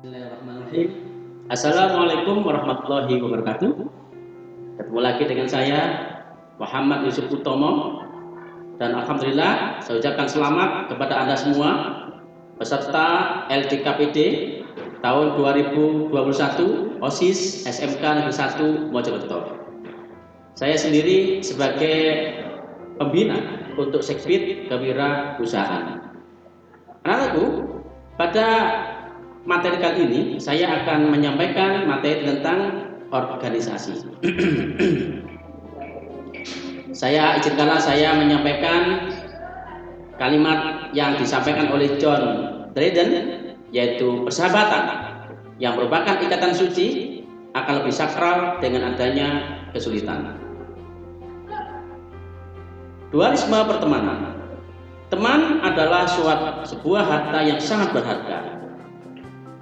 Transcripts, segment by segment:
Bismillahirrahmanirrahim. Assalamualaikum warahmatullahi wabarakatuh. Ketemu lagi dengan saya Muhammad Yusuf Utomo, dan alhamdulillah saya ucapkan selamat kepada Anda semua peserta LDKPD tahun 2021 OSIS SMK Negeri 1 Mojokerto. Saya sendiri sebagai pembina untuk Sekbid Kewirausahaan. Anak-anakku, pada materi kali ini saya akan menyampaikan materi tentang organisasi. Izinkanlah saya menyampaikan kalimat yang disampaikan oleh John Dryden, yaitu persahabatan yang merupakan ikatan suci akan lebih sakral dengan adanya kesulitan. Dualisme pertemanan. Teman adalah sebuah harta yang sangat berharga.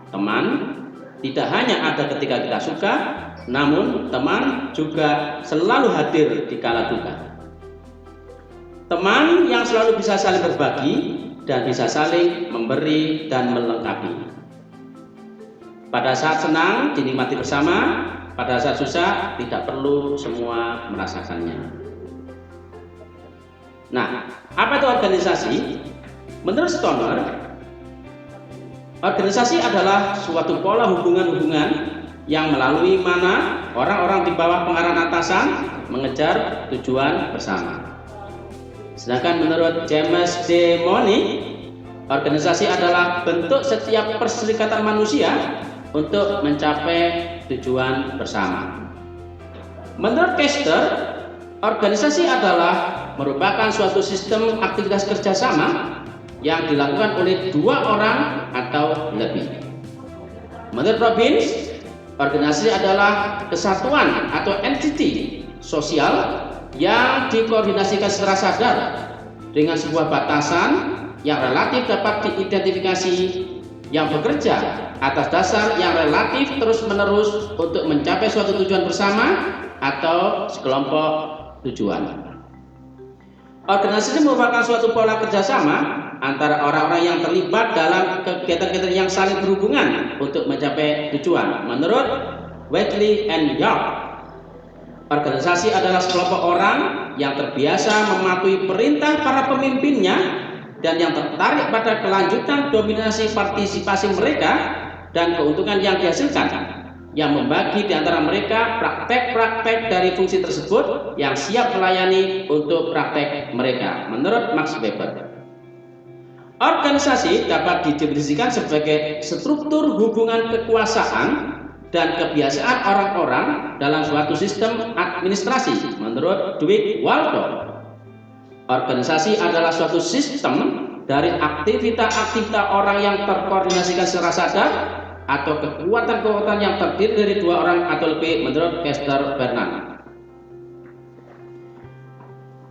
Teman tidak hanya ada ketika kita suka, namun teman juga selalu hadir di kala duka. Teman yang selalu bisa saling berbagi dan bisa saling memberi dan melengkapi. Pada saat senang dinikmati bersama, pada saat susah tidak perlu semua merasakannya. Nah, apa itu organisasi? Menurut Stoner, organisasi adalah suatu pola hubungan-hubungan yang melalui mana orang-orang di bawah pengarahan atasan mengejar tujuan bersama. Sedangkan menurut James D. Money, organisasi adalah bentuk setiap perserikatan manusia untuk mencapai tujuan bersama. Menurut Kester, organisasi adalah merupakan suatu sistem aktivitas kerjasama yang dilakukan oleh dua orang atau lebih. Menurut Robbins, organisasi adalah kesatuan atau entiti sosial yang dikoordinasikan secara sadar dengan sebuah batasan yang relatif dapat diidentifikasi, yang bekerja atas dasar yang relatif terus-menerus untuk mencapai suatu tujuan bersama atau sekelompok tujuan. Organisasi merupakan suatu pola kerjasama antara orang-orang yang terlibat dalam kegiatan-kegiatan yang saling berhubungan untuk mencapai tujuan. Menurut Whitley and York, organisasi adalah sekelompok orang yang terbiasa mematuhi perintah para pemimpinnya dan yang tertarik pada kelanjutan dominasi partisipasi mereka dan keuntungan yang dihasilkan, yang membagi di antara mereka praktek-praktek dari fungsi tersebut yang siap melayani untuk praktek mereka. Menurut Max Weber, organisasi dapat didefinisikan sebagai struktur hubungan kekuasaan dan kebiasaan orang-orang dalam suatu sistem administrasi. Menurut Dwight Waldo, organisasi adalah suatu sistem dari aktivitas-aktivitas orang yang terkoordinasikan secara sadar atau kekuatan-kekuatan yang terdiri dari dua orang atau lebih. Menurut Kester Bernard,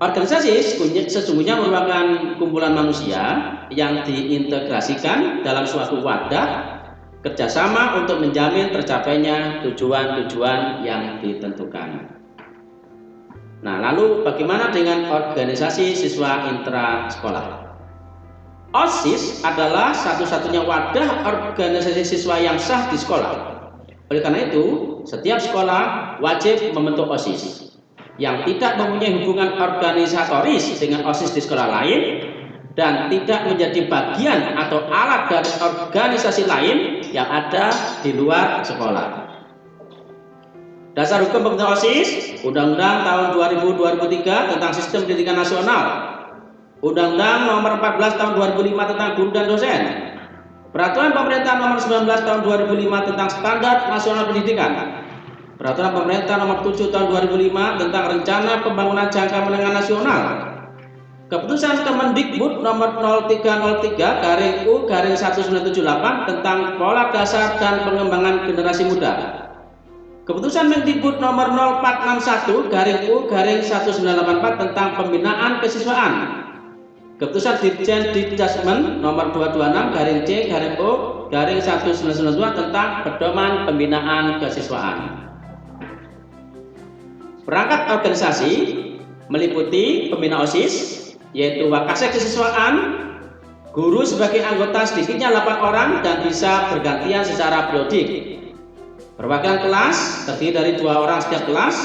organisasi sesungguhnya merupakan kumpulan manusia yang diintegrasikan dalam suatu wadah kerjasama untuk menjamin tercapainya tujuan-tujuan yang ditentukan. Nah, lalu bagaimana dengan organisasi siswa intra sekolah? OSIS adalah satu-satunya wadah organisasi siswa yang sah di sekolah. Oleh karena itu, setiap sekolah wajib membentuk OSIS. Yang tidak mempunyai hubungan organisatoris dengan OSIS di sekolah lain dan tidak menjadi bagian atau alat dari organisasi lain yang ada di luar sekolah. Dasar hukum pembentukan OSIS, Undang-Undang tahun 2003 tentang Sistem Pendidikan Nasional, Undang-Undang nomor 14 tahun 2005 tentang guru dan dosen, Peraturan Pemerintah nomor 19 tahun 2005 tentang Standar Nasional Pendidikan, Peraturan Pemerintah nomor 7 tahun 2005 tentang Rencana Pembangunan Jangka Menengah Nasional, Keputusan Kemendikbud nomor 0303-U-1978 tentang Pola Dasar dan Pengembangan Generasi Muda, Keputusan Mendikbud nomor 0461-U-1984 tentang Pembinaan Kesiswaan, Keputusan Dirjen Dikdasmen nomor 226-C-O-1992 tentang Pedoman Pembinaan Kesiswaan. Perangkat organisasi meliputi pembina OSIS, yaitu Wakasek Kesiswaan, Guru sebagai anggota sedikitnya 8 orang dan bisa bergantian secara periodik. Perwakilan kelas terdiri dari 2 orang setiap kelas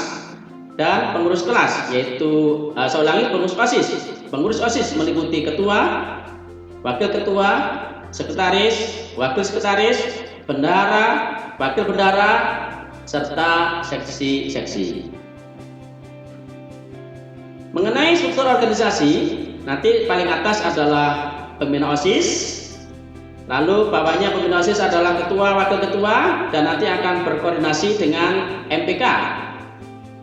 dan pengurus kelas, yaitu pengurus OSIS. Pengurus OSIS meliputi ketua, wakil ketua, sekretaris, wakil sekretaris, bendahara, wakil bendahara, serta seksi-seksi. Mengenai struktur organisasi, nanti paling atas adalah pembina OSIS, lalu bawahnya pembina OSIS adalah ketua, wakil ketua, dan nanti akan berkoordinasi dengan MPK.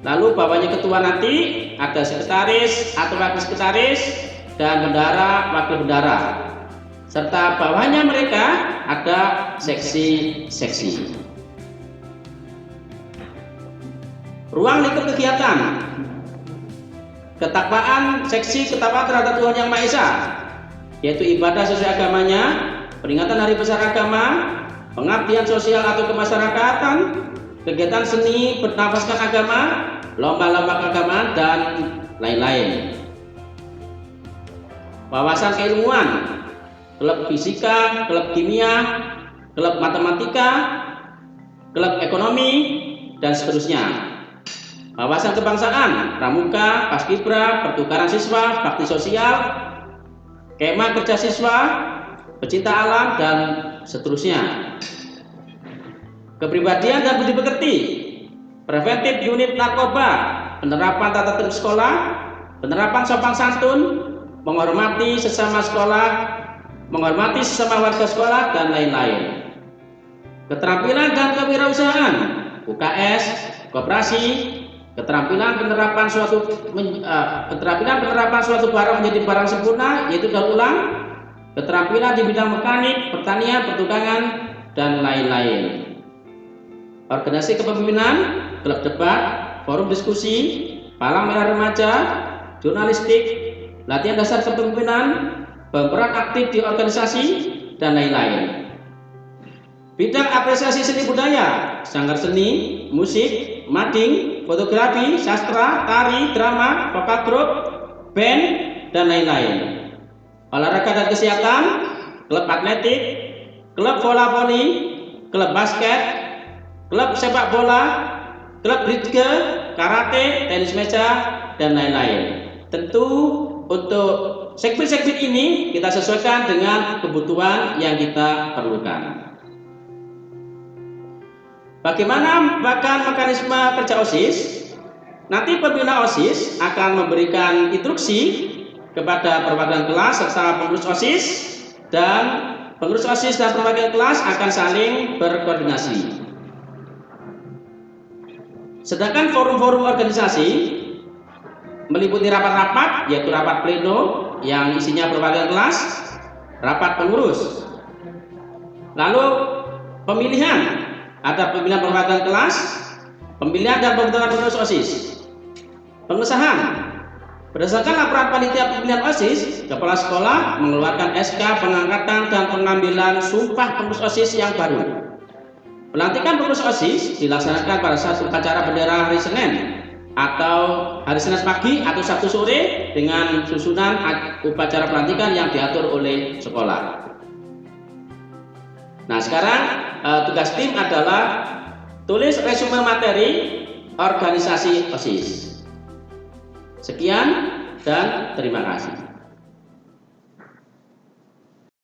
Lalu bawahnya ketua nanti ada sekretaris atau wakil sekretaris dan bendahara, wakil bendahara, serta bawahnya mereka ada seksi-seksi. Ruang lingkup kegiatan. Ketakwaan seksi ketakwaan terhadap Tuhan Yang Maha Esa, yaitu ibadah sesuai agamanya, peringatan hari besar agama, pengabdian sosial atau kemasyarakatan, kegiatan seni bernafaskan agama, lomba-lomba keagamaan, dan lain-lain. Wawasan keilmuan, klub fisika, klub kimia, klub matematika, klub ekonomi, dan seterusnya. Wawasan kebangsaan, pramuka, paskibra, pertukaran siswa, bakti sosial, kemah kerja siswa, pecinta alam, dan seterusnya. Kepribadian dan budi pekerti, preventif unit narkoba, penerapan tata tertib sekolah, penerapan sopan santun, menghormati sesama sekolah, menghormati sesama warga sekolah, dan lain-lain. Keterampilan dan kewirausahaan, UKS, koperasi, keterampilan penerapan suatu barang menjadi barang sempurna, yaitu daur ulang, keterampilan di bidang mekanik, pertanian, pertukangan, dan lain-lain. Organisasi kepemimpinan, klub debat, forum diskusi, palang merah remaja, jurnalistik, latihan dasar kepemimpinan, berperan aktif di organisasi, dan lain-lain. Bidang apresiasi seni budaya, sanggar seni, musik, mading, fotografi, sastra, tari, drama, vokal grup, band, dan lain-lain. Olahraga dan kesehatan, klub atletik, klub bola voli, klub basket, klub sepak bola, klub bridge, karate, tenis meja, dan lain-lain. Tentu untuk segmen-segmen ini kita sesuaikan dengan kebutuhan yang kita perlukan. Bagaimana mekanisme kerja OSIS? Nanti pembina OSIS akan memberikan instruksi kepada perwakilan kelas serta pengurus OSIS, dan pengurus OSIS dan perwakilan kelas akan saling berkoordinasi. Sedangkan forum-forum organisasi meliputi rapat-rapat, yaitu rapat pleno yang isinya perwakilan kelas, rapat pengurus, lalu pemilihan. Ada pemilihan perwakilan kelas, pemilihan dan pembentukan pengurus OSIS. Pengesahan. Berdasarkan laporan panitia pemilihan OSIS, kepala sekolah mengeluarkan SK pengangkatan dan pengambilan sumpah pengurus OSIS yang baru. Pelantikan pengurus OSIS dilaksanakan pada saat upacara bendera hari Senin atau hari Senin pagi atau Sabtu sore dengan susunan upacara pelantikan yang diatur oleh sekolah. Nah, sekarang tugas tim adalah tulis resume materi organisasi OSIS. Sekian dan terima kasih.